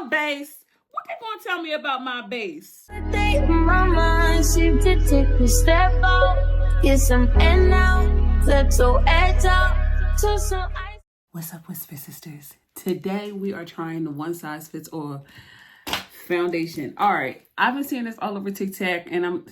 about base? What they gonna tell me about my base? My mind seemed to take a step out, get some air now, let your edge out, to some ice. What's up, Whisper Sisters? Today we are trying the one size fits all foundation. All right, I've been seeing this all over TikTok, and I've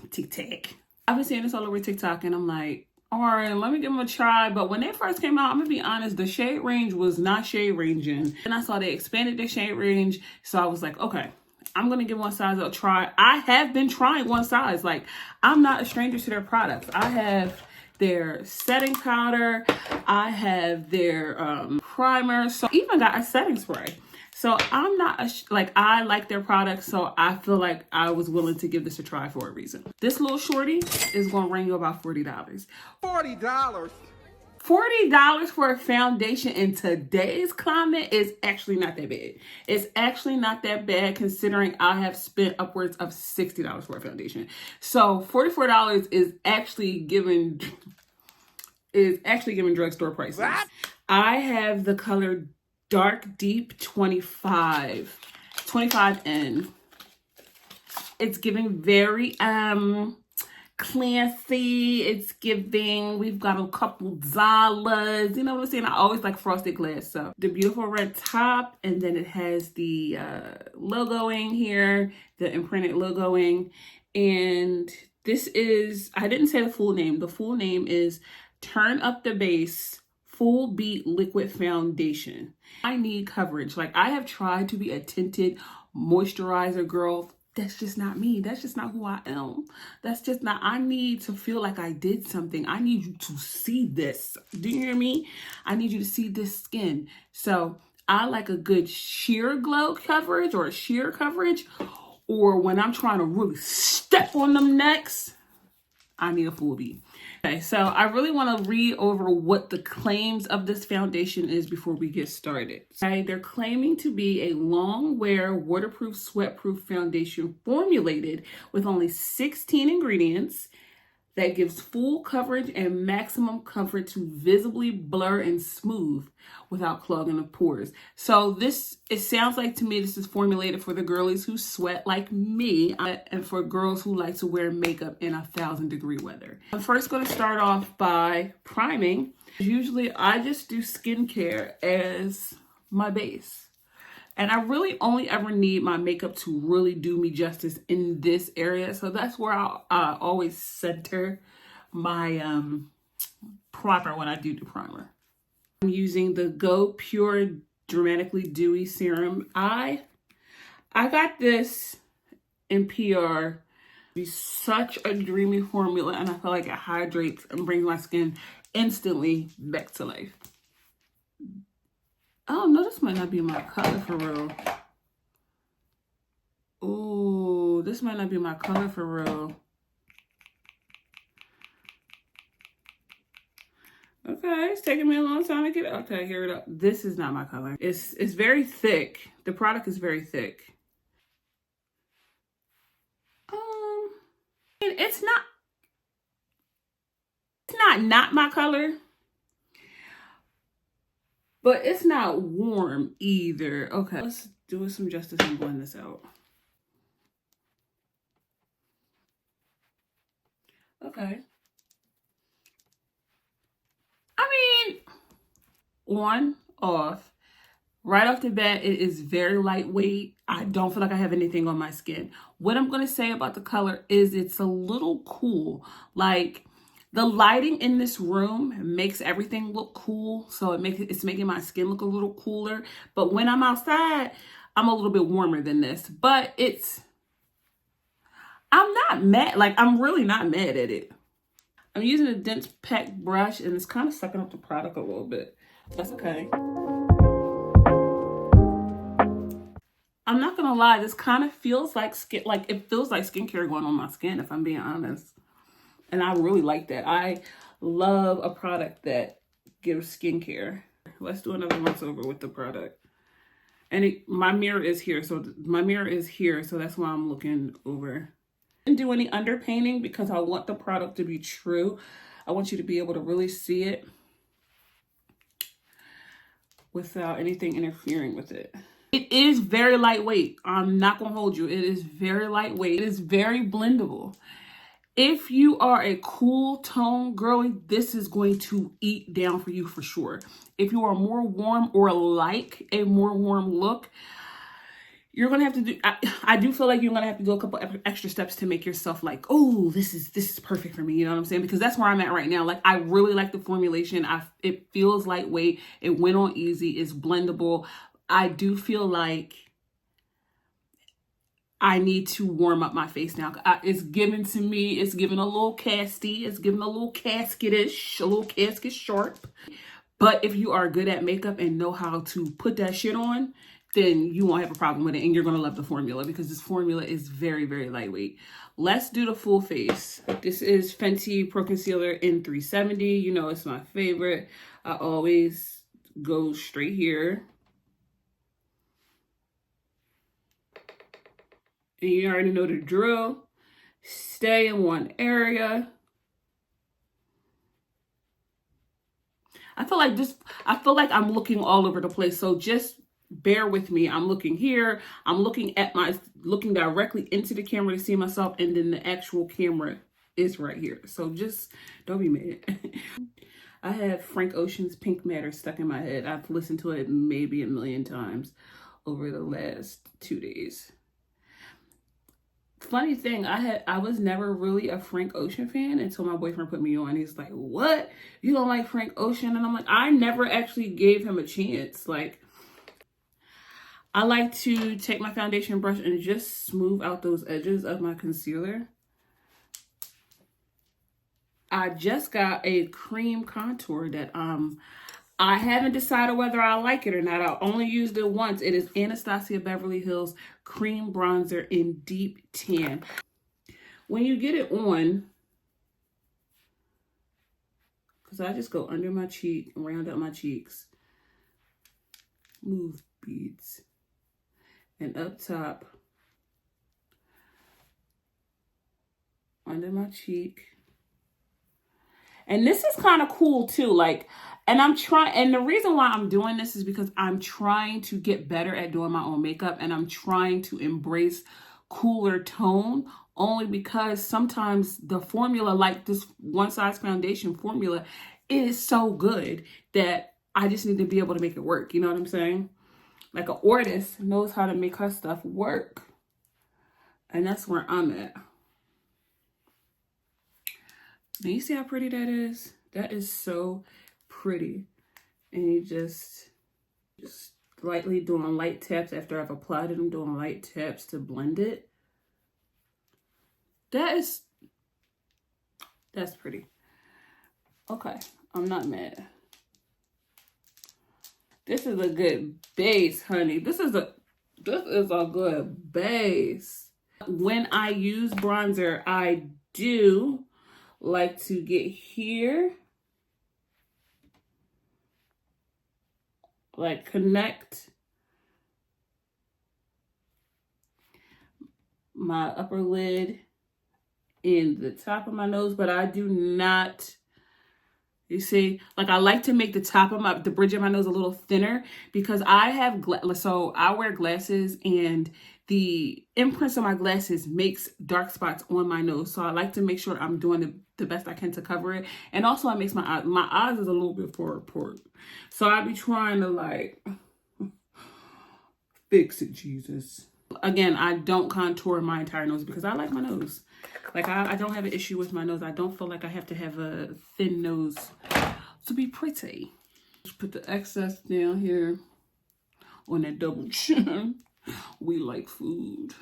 been seeing this all over TikTok, and I'm like, all right, let me give them a try. But when they first came out, I'm gonna be honest, the shade range was not shade ranging. And I saw they expanded the shade range, so I was like, okay, I'm gonna give one size a try. I have been trying one size. Like, I'm not a stranger to their products. I have their setting powder, I have their primer, so even got a setting spray. So I'm not I like their products, so I feel like I was willing to give this a try for a reason. This little shorty is gonna bring you about $40. $40? $40 for a foundation in today's climate is actually not that bad. It's actually not that bad considering I have spent upwards of $60 for a foundation. So $44 is actually giving drugstore prices. What? I have the color Dark Deep 25N. It's giving very classy. It's giving, we've got a couple Zalas, you know what I'm saying? I always like frosted glass. So the beautiful red top, and then it has the logoing here, the imprinted logoing. And this is, I didn't say the full name. The full name is Turn Up the Base Full Beat Liquid Foundation. I need coverage. Like, I have tried to be a tinted moisturizer girl. That's just not me. That's just not who I am. That's just not, I need to feel like I did something. I need you to see this. Do you hear me? I need you to see this skin. So I like a good sheer glow coverage or a sheer coverage, or when I'm trying to really step on them necks, I need a full beat. Okay, so I really want to read over what the claims of this foundation is before we get started. Okay, they're claiming to be a long wear, waterproof, sweatproof foundation formulated with only 16 ingredients that gives full coverage and maximum comfort to visibly blur and smooth without clogging the pores. So this, it sounds like to me, this is formulated for the girlies who sweat like me and for girls who like to wear makeup in 1,000-degree weather. I'm first going to start off by priming. Usually I just do skincare as my base. And I really only ever need my makeup to really do me justice in this area. So that's where I always center my primer when I do the primer. I'm using the Go Pure Dramatically Dewy Serum. I got this in PR. It's such a dreamy formula, and I feel like it hydrates and brings my skin instantly back to life. Oh, no, this might not be my color for real. Oh, this might not be my color for real. Okay, it's taking me a long time to get it. Okay, here it up. This is not my color. It's very thick. The product is very thick. It's not my color. But it's not warm either. Okay, let's do it some justice and blend this out. Okay. I mean, off. Right off the bat, it is very lightweight. I don't feel like I have anything on my skin. What I'm going to say about the color is it's a little cool. Like, the lighting in this room makes everything look cool, so it's making my skin look a little cooler. But when I'm outside, I'm a little bit warmer than this. But I'm not mad. Like, I'm really not mad at it. I'm using a dense pack brush, and it's kind of sucking up the product a little bit. That's okay. I'm not gonna lie, this kind of feels like it feels like skincare going on my skin, if I'm being honest. And I really like that. I love a product that gives skincare. Let's do another once over with the product. And my mirror is here. So that's why I'm looking over. I didn't do any underpainting because I want the product to be true. I want you to be able to really see it without anything interfering with it. It is very lightweight. I'm not going to hold you. It is very lightweight. It is very blendable. If you are a cool tone girly, this is going to eat down for you for sure. If you are more warm or like a more warm look, you're going to have to do, I do feel like you're going to have to do a couple extra steps to make yourself like, oh, this is perfect for me. You know what I'm saying? Because that's where I'm at right now. Like, I really like the formulation. It feels lightweight. It went on easy. It's blendable. I do feel like I need to warm up my face now. It's given to me. It's given a little casty. It's given a little casketish, a little casket sharp. But if you are good at makeup and know how to put that shit on, then you won't have a problem with it. And you're going to love the formula because this formula is very, very lightweight. Let's do the full face. This is Fenty Pro Concealer in 370. You know, it's my favorite. I always go straight here. And you already know the drill. Stay in one area. I feel like I'm looking all over the place. So just bear with me. I'm looking here. I'm looking directly into the camera to see myself. And then the actual camera is right here. So just don't be mad. I have Frank Ocean's Pink Matter stuck in my head. I've listened to it maybe a million times over the last 2 days. Funny thing, I was never really a Frank Ocean fan until my boyfriend put me on. He's like, what? You don't like Frank Ocean? And I'm like, I never actually gave him a chance. Like, I like to take my foundation brush and just smooth out those edges of my concealer. I just got a cream contour that I haven't decided whether I like it or not. I only used it once. It is Anastasia Beverly Hills Cream Bronzer in Deep Tan. When you get it on, because I just go under my cheek and round up my cheeks, move beads, and up top, under my cheek. And this is kind of cool too. Like, and the reason why I'm doing this is because I'm trying to get better at doing my own makeup, and I'm trying to embrace cooler tone, only because sometimes the formula, like this one size foundation formula, is so good that I just need to be able to make it work. You know what I'm saying? Like, an artist knows how to make her stuff work. And that's where I'm at. Now, you see how pretty that is? That is so pretty. And you just lightly doing light taps after I've applied it. I'm doing light taps to blend it. That's pretty. Okay, I'm not mad. This is a good base, honey. This is a good base. When I use bronzer, I do like to get here, like connect my upper lid in the top of my nose, but I do not, you see, like, I like to make the top of the bridge of my nose a little thinner because I have, so I wear glasses, and the imprints on my glasses makes dark spots on my nose. So I like to make sure I'm doing the best I can to cover it. And also it makes my eyes is a little bit forward port. So I be trying to, like, fix it, Jesus. Again, I don't contour my entire nose because I like my nose. Like, I don't have an issue with my nose. I don't feel like I have to have a thin nose to be pretty. Just put the excess down here on that double chin. We like food.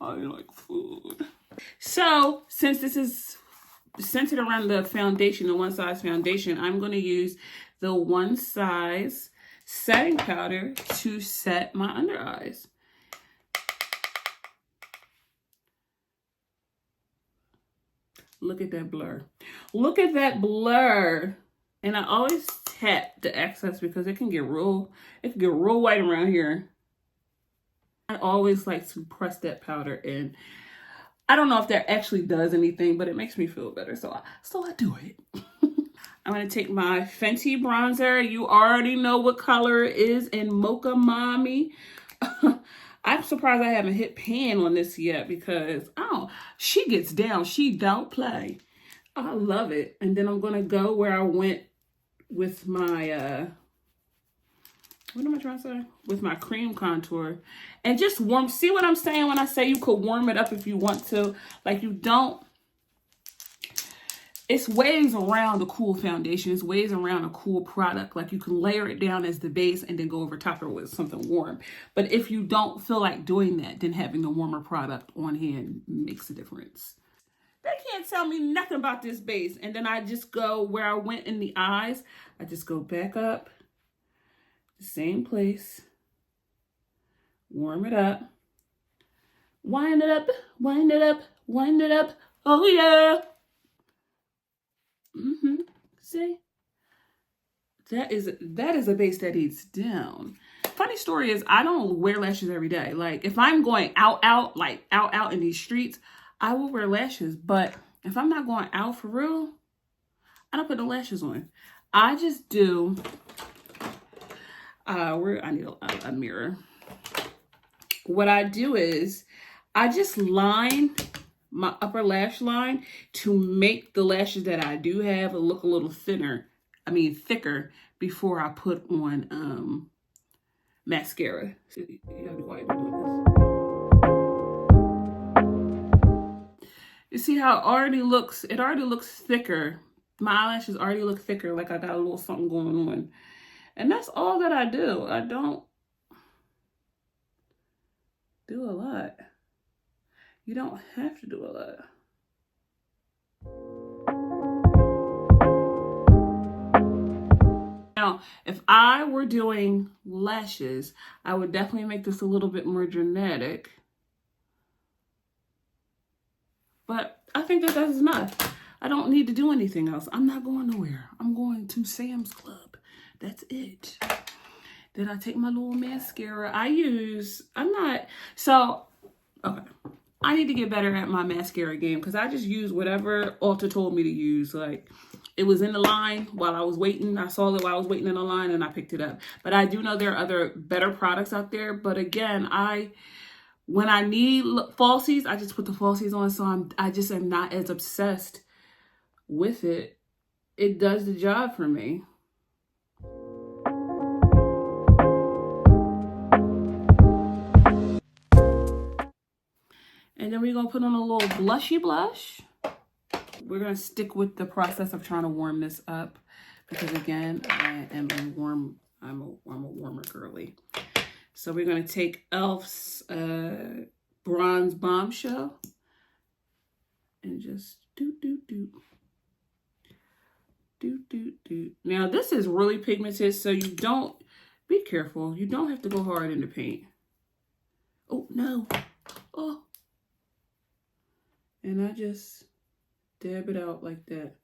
I like food. So, since this is centered around the foundation, the one size foundation, I'm going to use the one size setting powder to set my under eyes. Look at that blur. Look at that blur. And I always tap the excess because it can get real white around here. I always like to press that powder in. I don't know if that actually does anything, but it makes me feel better. So I do it. I'm going to take my Fenty bronzer. You already know what color it is in Mocha Mommy. I'm surprised I haven't hit pan on this yet because, oh, she gets down. She don't play. I love it. And then I'm going to go where I went with my, what am I trying to say? With my cream contour. And just warm, see what I'm saying when I say you could warm it up if you want to. Like you don't, it's ways around a cool foundation. It's ways around a cool product. Like you can layer it down as the base and then go over top of it with something warm. But if you don't feel like doing that, then having a warmer product on hand makes a difference. They can't tell me nothing about this base. And then I just go where I went in the eyes. I just go back up, the same place, warm it up, wind it up, wind it up, wind it up. Oh yeah. See? That is a base that eats down. Funny story is I don't wear lashes every day. Like if I'm going out, like out in these streets, I will wear lashes. But if I'm not going out for real, I don't put no lashes on. I just do, I need a mirror. What I do is I just line my upper lash line to make the lashes that I do have look a little thicker before I put on mascara. So you gotta be quiet doing this. You see how it already looks thicker. My eyelashes already look thicker, like I got a little something going on. And that's all that I do. I don't do a lot. You don't have to do a lot. Now, if I were doing lashes, I would definitely make this a little bit more dramatic. But I think that that's enough. I don't need to do anything else. I'm not going nowhere. I'm going to Sam's Club. That's it. Then I take my little mascara. Okay. I need to get better at my mascara game because I just use whatever Ulta told me to use. Like, it was in the line while I was waiting. I saw it while I was waiting in the line and I picked it up. But I do know there are other better products out there. But again, when I need falsies, I just put the falsies on. So I just am not as obsessed with it. It does the job for me. And then we're going to put on a little blushy blush. We're going to stick with the process of trying to warm this up. Because again, I'm a warmer girly. So we're going to take e.l.f.'s Bronze Bombshell. And just do. Now this is really pigmented, so you don't, be careful. You don't have to go hard in the paint. Oh, no. Oh. And I just dab it out like that.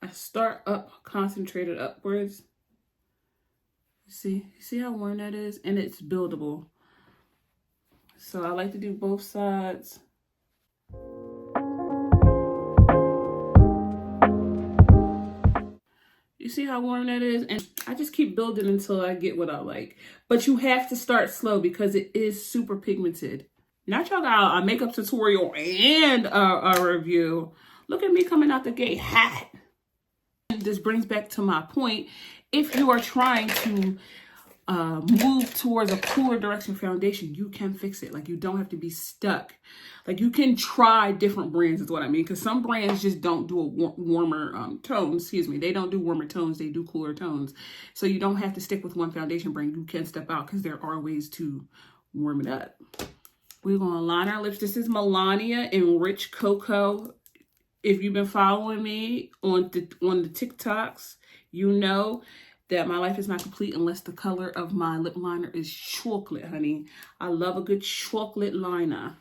I start up, concentrated upwards. See how warm that is? And it's buildable. So I like to do both sides. You see how warm that is? And I just keep building until I get what I like. But you have to start slow because it is super pigmented. Not y'all got a makeup tutorial and a review. Look at me coming out the gate hot. This brings back to my point. If you are trying to move towards a cooler direction foundation, you can fix it. Like, you don't have to be stuck. Like, you can try different brands is what I mean. Because some brands just don't do a warmer tones. Excuse me. They don't do warmer tones. They do cooler tones. So you don't have to stick with one foundation brand. You can step out because there are ways to warm it up. We're going to line our lips. This is Melania in Rich Cocoa. If you've been following me on the TikToks, you know that my life is not complete unless the color of my lip liner is chocolate, honey. I love a good chocolate liner.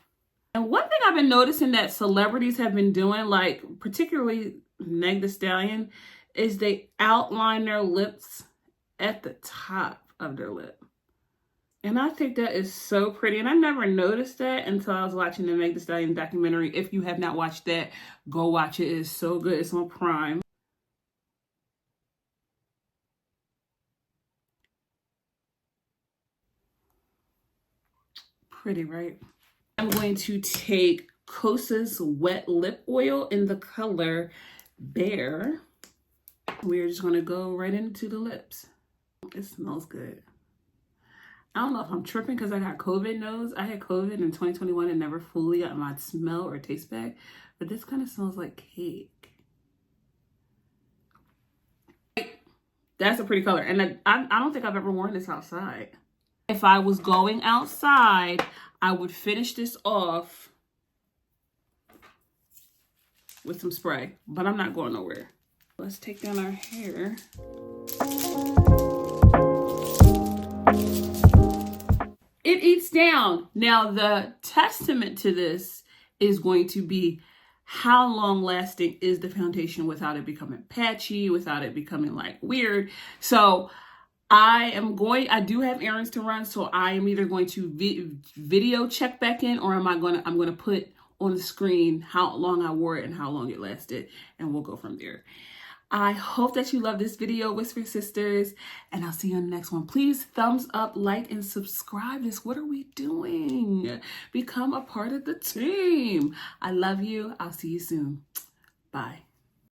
And one thing I've been noticing that celebrities have been doing, like particularly Meg Thee Stallion, is they outline their lips at the top of their lip. And I think that is so pretty. And I never noticed that until I was watching the Meg Thee Stallion documentary. If you have not watched that, go watch it. It's so good. It's on Prime. Pretty, right? I'm going to take Kosas Wet Lip Oil in the color Bear. We're just going to go right into the lips. It smells good. I don't know if I'm tripping because I got COVID nose. I had COVID in 2021 and never fully got my smell or taste back. But this kind of smells like cake. That's a pretty color. And I don't think I've ever worn this outside. If I was going outside, I would finish this off with some spray. But I'm not going nowhere. Let's take down our hair. It eats down. Now, the testament to this is going to be how long lasting is the foundation without it becoming patchy, without it becoming like weird. So I do have errands to run. So I am either going to video check back in, or I'm going to put on the screen how long I wore it and how long it lasted. And we'll go from there. I hope that you love this video, Whisper Sisters, and I'll see you on the next one. Please thumbs up, like, and subscribe. What are we doing? Become a part of the team. I love you. I'll see you soon. Bye.